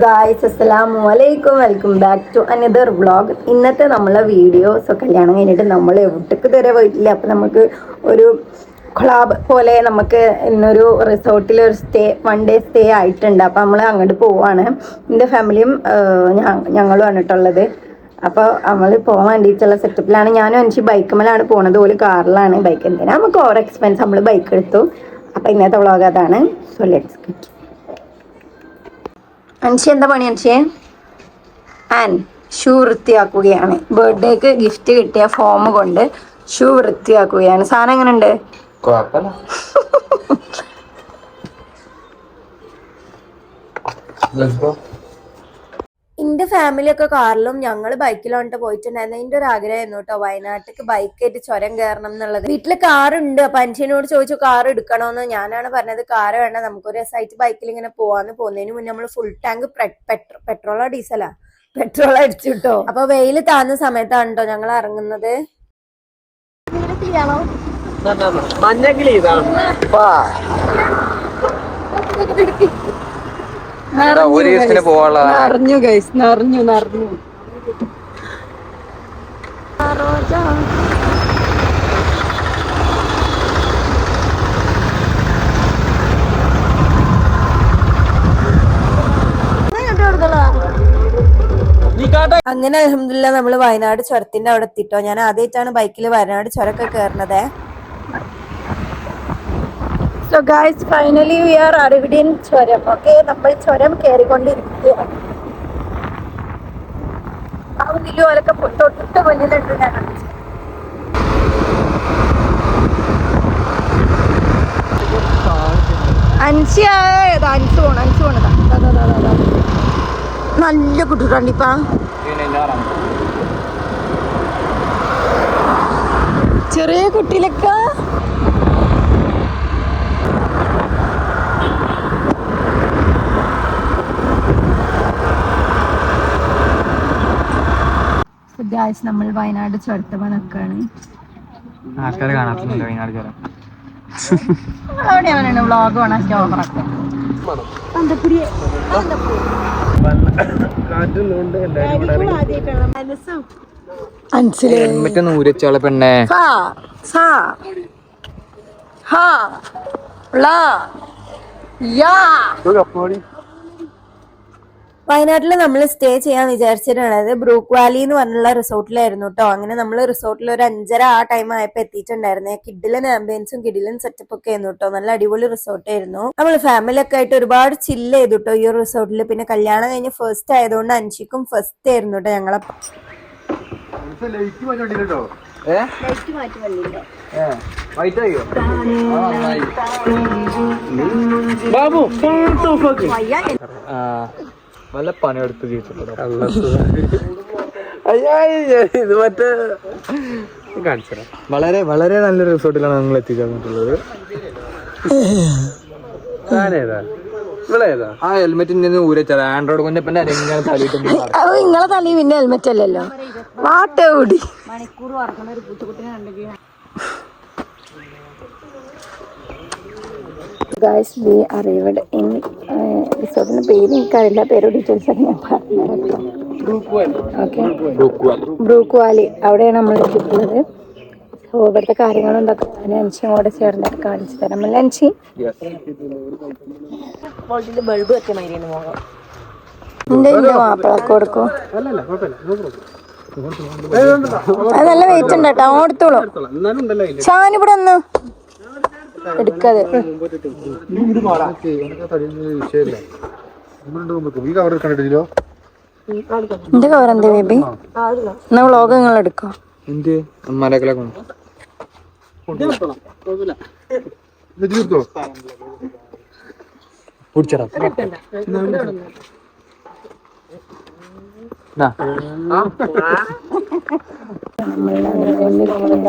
Guys അസ്സലാമു അലൈക്കും, welcome back to another vlog. ഇന്നത്തെ നമ്മളെ വീഡിയോസ് കല്യാണം കഴിഞ്ഞിട്ട് നമ്മൾ എവിടേക്ക് ഇതുവരെ പോയിട്ടില്ല. അപ്പം നമുക്ക് ഒരു ക്ലബ് പോലെ നമുക്ക് ഇന്നൊരു റിസോർട്ടിൽ ഒരു വൺ ഡേ സ്റ്റേ ആയിട്ടുണ്ട്. അപ്പം നമ്മൾ അങ്ങോട്ട് പോവാണ്. എൻ്റെ ഫാമിലിയും ഞങ്ങളും ആണ് കേട്ടുള്ളത്. അപ്പോൾ നമ്മൾ പോകാൻ വേണ്ടിയിട്ടുള്ള സെറ്റപ്പിലാണ്. ഞാനും എനിക്ക് ബൈക്കുമ്മലാണ് പോണത്, പോലെ കാറിലാണ്. ബൈക്ക് എന്തിനാ നമുക്ക് ഓവർ എക്സ്പെൻസ്, നമ്മൾ ബൈക്ക് എടുത്തു. അപ്പം ഇന്നത്തെ വ്ളോഗ് അതാണ്. So let's get. അൻഷി എന്താ പണി? ഷൂ വൃത്തിയാക്കുകയാണ്. ബർത്ത്ഡേക്ക് ഗിഫ്റ്റ് കിട്ടിയ ഫോം കൊണ്ട് ഷൂ വൃത്തിയാക്കുകയാണ്. സാധനം എങ്ങനെയുണ്ട്? എന്റെ ഫാമിലി ഒക്കെ കാറിലും ഞങ്ങൾ ബൈക്കിലോട്ട് പോയിട്ടുണ്ടായിരുന്നു. എന്റെ ഒരു ആഗ്രഹമായിരുന്നു കേട്ടോ, വയനാട്ടിലേക്ക് ബൈക്കായിട്ട് ചുരം കയറണം എന്നുള്ളത്. വീട്ടില് കാറുണ്ട്. അപ്പൊ അൻഷിനോട് ചോദിച്ചു കാർ എടുക്കണോന്ന്. ഞാനാണ് പറഞ്ഞത് കാറ് വേണ്ട, നമുക്കൊരു രസമായിട്ട് ബൈക്കിൽ ഇങ്ങനെ പോകുന്നതിന് മുന്നേ നമ്മൾ ഫുൾ ടാങ്ക് പെട്രോളോ ഡീസലാ പെട്രോൾ അടിച്ചു കിട്ടോ. അപ്പൊ വെയിൽ താഴ്ന്ന സമയത്താണ് കേട്ടോ ഞങ്ങൾ ഇറങ്ങുന്നത്. നിറഞ്ഞു ഗൈസ്, നിറഞ്ഞു. അങ്ങനെ അൽഹംദുലില്ലാ നമ്മള് വയനാട് ചുരത്തിന്റെ അവിടെ എത്തിട്ടോ. ഞാൻ ആദ്യമായിട്ടാണ് ബൈക്കിൽ വയനാട് ചുരമൊക്കെ കയറുന്നത്. So guys, finally we are arrived in ചുരം. ഓക്കെ, നമ്മൾ ചുരം കയറിക്കൊണ്ടിരിക്കുകയാണ്. ഓലൊക്കെ തൊട്ട് മുന്നിലുണ്ട്. ഞാൻ അൻസി പോണതാ. നല്ല കുട്ടിട്ടാണ്ടിപ്പാ. ചെറിയ കുട്ടിയിലൊക്കെ നമ്മൾ വയനാട് ചുരത്തമ്മ നിൽക്കാണ്. ആൾക്കാർ കാണാത്തുണ്ട് വയനാട് ചുരം. അവിടെ അവനാണ് വ്ളോഗ് വേണം ഓഫറാക്കാം. പെണ്ണേ വയനാട്ടിൽ നമ്മൾ സ്റ്റേ ചെയ്യാൻ വിചാരിച്ചിട്ടുള്ളത് ബ്രൂക്ക് വാലി എന്ന് പറഞ്ഞുള്ള റിസോർട്ടിലായിരുന്നു കേട്ടോ. അങ്ങനെ നമ്മൾ റിസോർട്ടിൽ ഒരു 5:30 ആ ടൈം ആയപ്പോൾ എത്തിയിട്ടുണ്ടായിരുന്നേ. കിഡിലൻ ആംബിയൻസും കിഡിലൻ സെറ്റപ്പ് ഒക്കെ ആയിരുന്നു കേട്ടോ. നല്ല അടിപൊളി റിസോർട്ടായിരുന്നു. നമ്മൾ ഫാമിലി ഒക്കെ ആയിട്ട് ഒരുപാട് ചില്ല് ചെയ്തു കേട്ടോ ഈ ഒരു റിസോർട്ടിൽ. പിന്നെ കല്യാണം കഴിഞ്ഞ് ഫസ്റ്റ് ആയതുകൊണ്ട് അൻഷിക്കും ഫസ്റ്റ് ആയിരുന്നു കേട്ടോ ഞങ്ങളെ. നല്ല പണിയെടുത്ത് ജീവിച്ചിട്ടുണ്ടോ? വളരെ വളരെ നല്ലൊരു റിസോർട്ടിലാണ് നിങ്ങൾ എത്തിച്ചേർന്നിട്ടുള്ളത്. ആ ഹെൽമെറ്റ് ഊരച്ചാൽ ആൻഡ്രോയിഡ് കൊണ്ട് പിന്നെ നിങ്ങളെ തലി പിന്നെ ഹെൽമെറ്റ് അല്ലല്ലോ. വാട്ടോടി മണിക്കൂർ പറക്കണ ഒരു പൂച്ചക്കുട്ടിനെ കണ്ടെങ്കിൽ. Guys, we arrived in റിസോർട്ടിന്റെ പേര് എനിക്കറിയില്ല, പേരോ ഡീറ്റെയിൽസ് ഒക്കെ ഞാൻ പറഞ്ഞുതരാം. ബ്രൂക്ക് വാലി അവിടെയാണ് നമ്മൾ എത്തിയിട്ടുള്ളത്. സോ ഇവിടുത്തെ കാര്യങ്ങളും എന്തൊക്കെ ഞാൻ അൻഷിയും കൂടെ ചേർന്നിട്ട് കാണിച്ചു തരാം. അല്ല അൻഷി, ബൾബ് എന്റെ മാപ്പിളക്ക് കൊടുക്കോ? അത് നല്ല വെയിറ്റ് ഉണ്ട് കേട്ടോ, ഓടത്തോളൂ. ഷാനിവിടെ ഒന്ന് എടുക്കാതെ. എന്റെ കവർ എന്താ ബേബി? എന്നാ വ്ളോഗ് നിങ്ങൾ എടുക്കോ?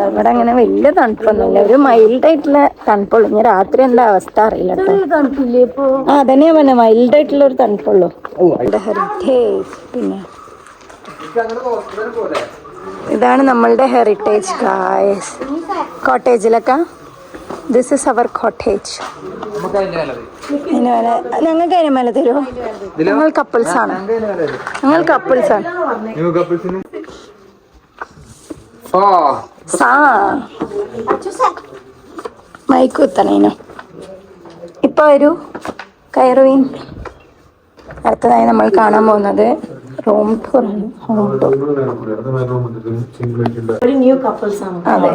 ഇവിടെ അങ്ങനെ വലിയ തണുപ്പൊന്നുമില്ല, ഒരു മൈൽഡ് ആയിട്ടുള്ള തണുപ്പുള്ളൂ. ഇനി രാത്രി എന്താ അവസ്ഥ അറിയില്ല കേട്ടോ. അതന്നെയാ പറഞ്ഞ മൈൽഡ് ആയിട്ടുള്ള ഒരു തണുപ്പുള്ളൂ. ഹെറിറ്റേജ്. പിന്നെ ഇതാണ് നമ്മളുടെ ഹെറിറ്റേജ് കോട്ടേജിലൊക്കെ ദിസ് ഇസ് അവർ കോട്ടേജ്. ഞങ്ങൾക്ക് അതിന് മേലെ തരുമോ? ഞങ്ങൾ കപ്പിൾസ് ആണ്. മൈക്കുത്തണേനു ഇപ്പൊ ഒരു കയറുവീൻ. അടുത്തതായി നമ്മൾ കാണാൻ പോകുന്നത് റൂം ടൂർ ആണ്. Home tour. ഒരു ന്യൂ കപ്പിൾസ് ആണ്. അതെ,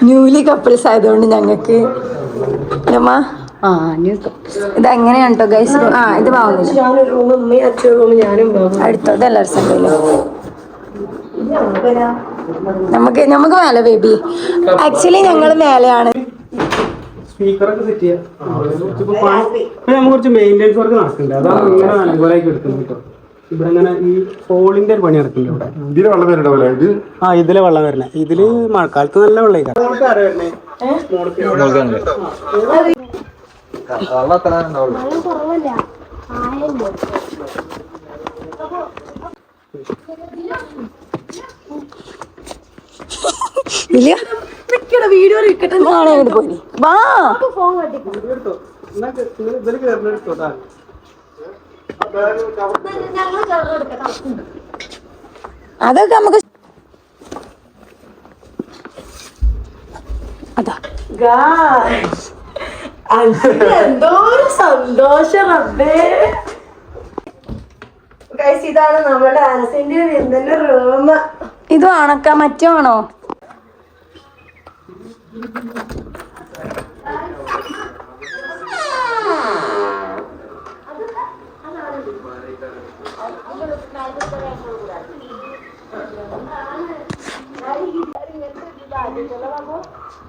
ന്യൂലി കപ്പിൾസ് ആയതുകൊണ്ട് ഞങ്ങൾക്ക് ഇതെങ്ങനെയാണ് കേട്ടോ ഗൈസ്. ഇത് വാങ്ങുന്നില്ല. അടുത്തത് എല്ലാവരും സംഭവം നമുക്ക് മേലെ ബേബി. ആക്ച്വലി ഞങ്ങൾ മേലെയാണ്. സ്പീക്കറൊക്കെ സെറ്റ് ചെയ്യാം. നമുക്ക് കുറച്ച് മെയിൻ്റെനൻസ് വർക്ക് നടക്കുന്നുണ്ട്. അതാണ് ഇങ്ങനെ നല്ലപോലെയൊക്കെ എടുക്കുന്നത് കേട്ടോ. ഇവിടെ ഇങ്ങനെ ഈ ഹോളിന്റെ ഒരു പണി നടക്കുന്നുണ്ട് ഇവിടെ. ഇതിലെ വെള്ളം വരണേ. ഇതില് മഴക്കാലത്ത് നല്ല വെള്ളം. വീഡിയോ ഇരിക്കട്ടെ. പോയി വാ. അതൊക്കെ നമുക്ക് അതാ എന്തോ ഒരു സന്തോഷം. ഇതാണ് നമ്മുടെ അനസിന്റെ എന്തെങ്കിലും റൂം. ഇത് അണക്ക മറ്റാണോ?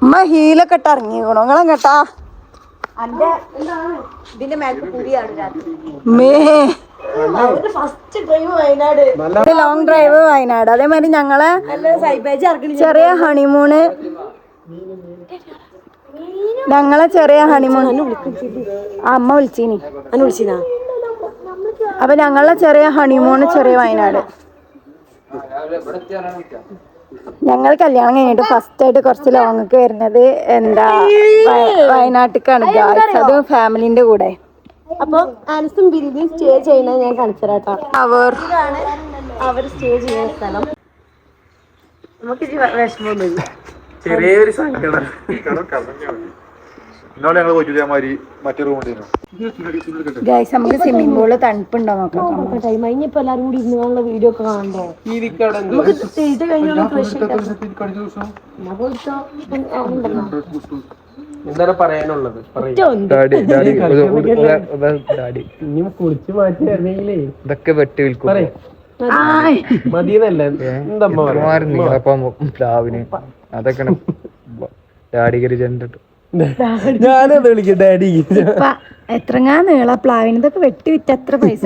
ഉമ്മ ഹീലൊക്കെ ഇട്ട് ഇറങ്ങിക്കണോ നിങ്ങളും കേട്ടാ? ഇതിന്റെ മേലക്ക് കൂടിയാണ് first drive Wayanad. Long drive Wayanad. അതേമാതിരി ഞങ്ങളെ ചെറിയ ഹണിമൂണ് അമ്മ വിളിച്ചീനി. അപ്പൊ ഞങ്ങളെ ചെറിയ ഹണിമൂണ് ചെറിയ വയനാട്. ഞങ്ങൾ കല്യാണം കഴിഞ്ഞിട്ട് ഫസ്റ്റ് ആയിട്ട് കുറച്ച് ലോങ്ങൊക്കെ വരുന്നത് വയനാട്ടിലേക്കാണ് ഗായ്സ്. അത് ഫാമിലിന്റെ കൂടെ. അപ്പൊ ആനസും ബിന്ദിയും സ്റ്റേ ചെയ്യുന്നത് ഞാൻ കാണിച്ചതാട്ടോ. അവർ സ്റ്റേ ചെയ്യുന്ന സ്ഥലം നമുക്ക് വിഷമമൊന്നുമില്ല. ചെറിയൊരു സങ്കടം. ഗൈസ് നമുക്ക് സ്വിമ്മിംഗ് പൂള് തണുപ്പുണ്ടോ നോക്കാം. ഇനിയിപ്പോ എല്ലാരും കൂടി ഇരുന്നുള്ള വീഡിയോ ഒക്കെ കാണണ്ടേ? നമുക്ക് ഇത് കഴിഞ്ഞുള്ള എന്താണ് പറയാനുള്ളത്? ഇനി കുളിച്ച് മാറ്റി വരണെങ്കിലേ ഇതൊക്കെ വെട്ടി വിൽക്കും. മതിയെന്നല്ല അതൊക്കെ ഡാഡിഗരി ചെണ്ടിട്ട് ഞാനത് വിളിക്കും ഡാഡി. എത്രങ്ങാ നീള പ്ലാവിന് ഇതൊക്കെ വെട്ടി വിറ്റ് എത്ര പൈസ?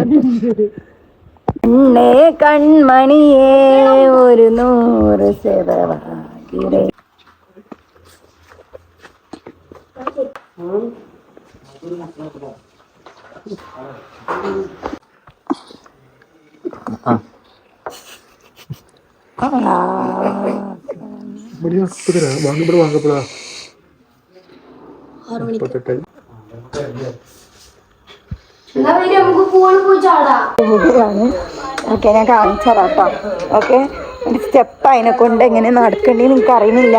കൺമണിയേ ഒരു 100 സേവകിരേ. ഓക്കെ ഞാൻ കാണിച്ചു തരാം കേട്ടോ. ഓക്കെ ഒരു സ്റ്റെപ്പ് അതിനെ കൊണ്ട് എങ്ങനെ നടക്കേണ്ടതെന്ന് എനിക്ക് അറിയുന്നില്ല.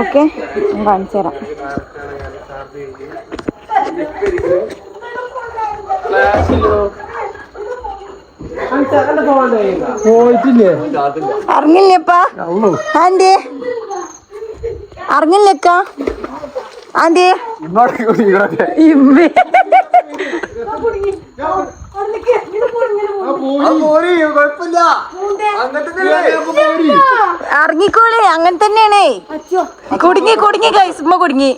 ഓക്കെ ഞാൻ കാണിച്ചു തരാം. അറിഞ്ഞില്ലപ്പാ ആന്റി, അറിഞ്ഞില്ലക്ക ആന്റി. ഇറങ്ങിക്കോളി, അങ്ങനെ തന്നെയാണേ. കുടുങ്ങി കുടുങ്ങി കൈസുമ്മ കുടുങ്ങി.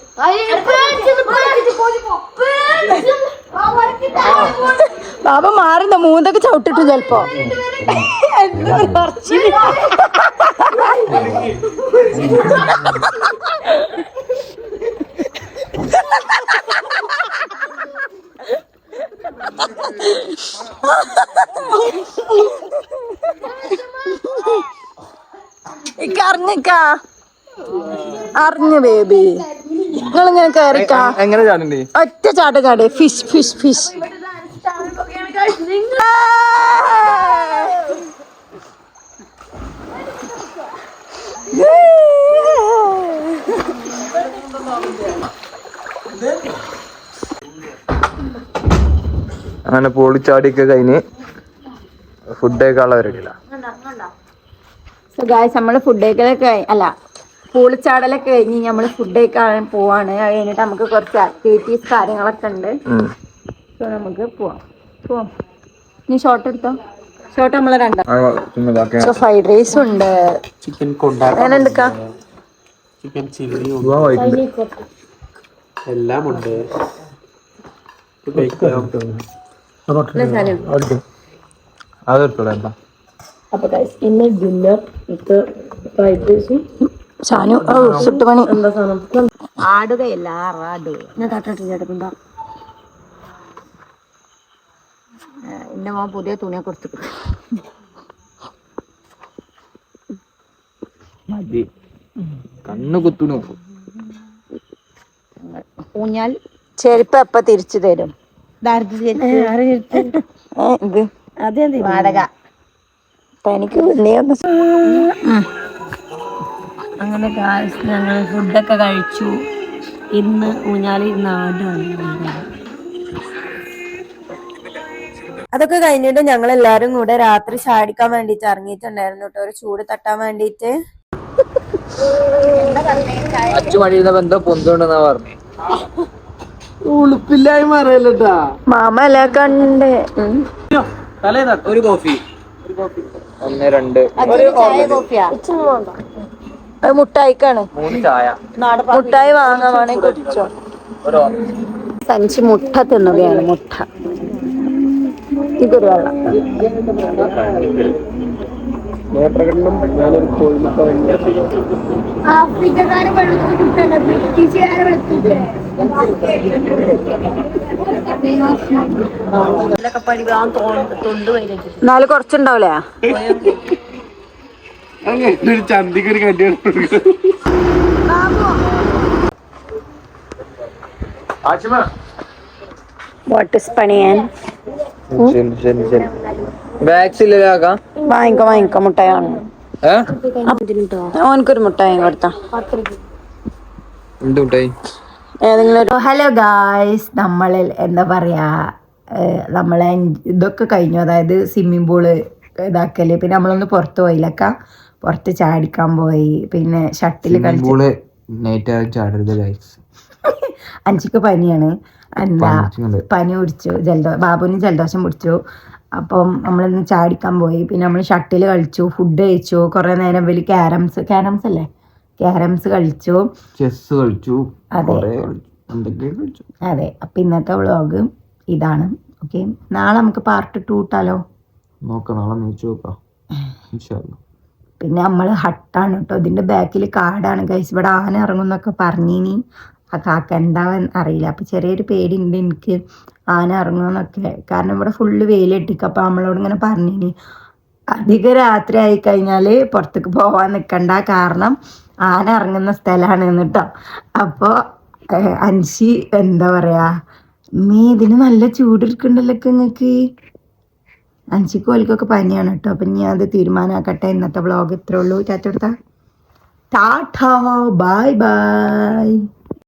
ബാബ മാറുന്ന മൂന്നൊക്കെ ചവിട്ടിട്ടു ചെലപ്പോ. അറിഞ്ഞു ബേബി നിങ്ങളിങ്ങനെ കയറിക്കാ എങ്ങനെ ചാടണ്ടേ? ഒറ്റ ചാട്ടേ ഫിഷ് ഫിഷ് ഫിഷ് അങ്ങനെ പൊളിച്ചാടിയൊക്കെ കഴിഞ്ഞ് ഫുഡ് കഴിക്കാനുള്ള പരിപാടിയില്ല. സോ ഗായ്സ് നമ്മള് ഫുഡ് കഴിക്കലൊക്കെ അല്ല പൂളിച്ചാടലൊക്കെ കഴിഞ്ഞ് നമ്മൾ ഫുഡ് കഴിക്കാൻ പോവാണ്. അത് കഴിഞ്ഞിട്ട് നമുക്ക് കുറച്ച് ആക്ടിവിറ്റീസ് കാര്യങ്ങളൊക്കെ ഉണ്ട്. സോ നമുക്ക് പോവാം. നീ ഷോർട്ട് എടുത്തോ. ഷോർട്ട് നമ്മളെ രണ്ടാം. സോ ഫ്രൈഡ് റൈസ് ഉണ്ട്, ചിക്കൻ കൊണ്ടാട്ടം, അങ്ങനെ എന്തൊക്കെ ചിക്കൻ ചില്ലി എല്ലാം ഉണ്ട്. അതെടുത്തോളാം. അപ്പൊ ഗൈസ് ഇന്ന് ഡിന്നർ വിത്ത് ഫ്രൈഡ് റൈസും ഷാനു സുട്ടുപണി എന്താ സാധനം ആടുകയല്ല ആറാട്. ഞാൻ തട്ടിട്ടുണ്ടാ എന്റെ മോൻ പുതിയ തുണിയെ കൊടുത്തു. മതി കണ്ണു കുത്തുന്നു. ഊഞ്ഞാൽ ചെരുപ്പ് എപ്പ തിരിച്ചു തരും? ഇത് അതെ വാടക തനിക്ക് അങ്ങനെ ഗായ്സ് ഞങ്ങൾ ഫുഡൊക്കെ കഴിച്ചു. ഇന്ന് ഊഞ്ഞാലിരുന്ന ആടാണ്. അതൊക്കെ കഴിഞ്ഞിട്ട് ഞങ്ങൾ എല്ലാരും കൂടെ രാത്രി ചാടിക്കാൻ വേണ്ടിട്ട് ഇറങ്ങിയിട്ടുണ്ടായിരുന്നു കേട്ടോ, ഒരു ചൂട് തട്ടാൻ വേണ്ടിട്ട്. അച്ചുമടിയുന്ന ബന്ധം പൊന്തുണ്ടെന്നാ പറഞ്ഞു. ഉളുപ്പില്ലായി മാറിയല്ലോട്ടാ. മാമല കണ്ട് ഒരു കോഫി 1 2 അത് മുട്ടായിക്കാണ്. 3 ചായ മുട്ടായി വാങ്ങാൻ വേണമെങ്കിൽ കുടിച്ചോ. സഞ്ചി മുട്ട തിന്നുകയാണ്. മുട്ട ഇതൊരു വെള്ളം. എന്നാലും കുറച്ചുണ്ടാവൂലേ? ചന്തിക്കൊരു കണ്ടിയാണ്. വാട്ട് ഇസ് പണിയാൻ? വാങ്ങിക്കോ മുട്ടായാണ്. ഓനക്കൊരു മുട്ടായി കൊടുത്താ ഏതെങ്കിലും. ഹലോ ഗായ്സ്, നമ്മളിൽ എന്താ പറയാ നമ്മളെ ഇതൊക്കെ കഴിഞ്ഞു. അതായത് സ്വിമ്മിങ് പൂള് ഇതാക്കല്, പിന്നെ നമ്മളൊന്ന് പുറത്ത് പോയില്ലക്ക, പുറത്ത് ചാടിക്കാൻ പോയി, പിന്നെ ഷട്ടിൽ കളിച്ചു. അഞ്ചിക്ക് പനിയാണ്, എന്താ പനി പിടിച്ചു, ബാബുവിന് ജലദോഷം പിടിച്ചു. അപ്പം നമ്മളിന്ന് ചാടിക്കാൻ പോയി, പിന്നെ നമ്മൾ ഷട്ടിൽ കളിച്ചു, ഫുഡ് കഴിച്ചു, കുറേ നേരം വലിയ ക്യാരംസ് അല്ലേ, ക്യാരംസ് കളിച്ചു, ചെസ് കളിച്ചു. അതെ. അപ്പൊ ഇന്നത്തെ വ്ളോഗ് ഇതാണ്. ഓക്കെ, നാളെ നമുക്ക് പാർട്ട് 2 ഇട്ടാലോ? പിന്നെ നമ്മള് ഹട്ടാണ് കേട്ടോ, ഇതിന്റെ ബാക്കിൽ കാടാണ് ഗൈസ്. ഇവിടെ ആന ഇറങ്ങുന്നൊക്കെ പറഞ്ഞിനി. ആ കാക്ക എന്താവൻ അറിയില്ല. അപ്പൊ ചെറിയൊരു പേടിയുണ്ട് എനിക്ക്, ആന ഇറങ്ങുമെന്നൊക്കെ. കാരണം ഇവിടെ ഫുള്ള് വെയിലിട്ടിക്ക. അപ്പൊ നമ്മളോട് ഇങ്ങനെ പറഞ്ഞിനി അധികം രാത്രി ആയി കഴിഞ്ഞാല് പുറത്തേക്ക് പോവാൻ നിൽക്കണ്ട, കാരണം ആന ഇറങ്ങുന്ന സ്ഥലമാണ് കേട്ടോ. അപ്പോൾ അൻഷി എന്താ പറയാ, ഇതിന് നല്ല ചൂടെടുക്കണ്ടല്ലോ നിങ്ങൾക്ക്. അൻഷിക്കും ഓൽക്കൊക്കെ പനിയാണ് കേട്ടോ. അപ്പം ഞാൻ അത് തീരുമാനമാക്കട്ടെ. ഇന്നത്തെ വ്ളോഗ് ഇത്രേ ഉള്ളൂ. Tata bye bye.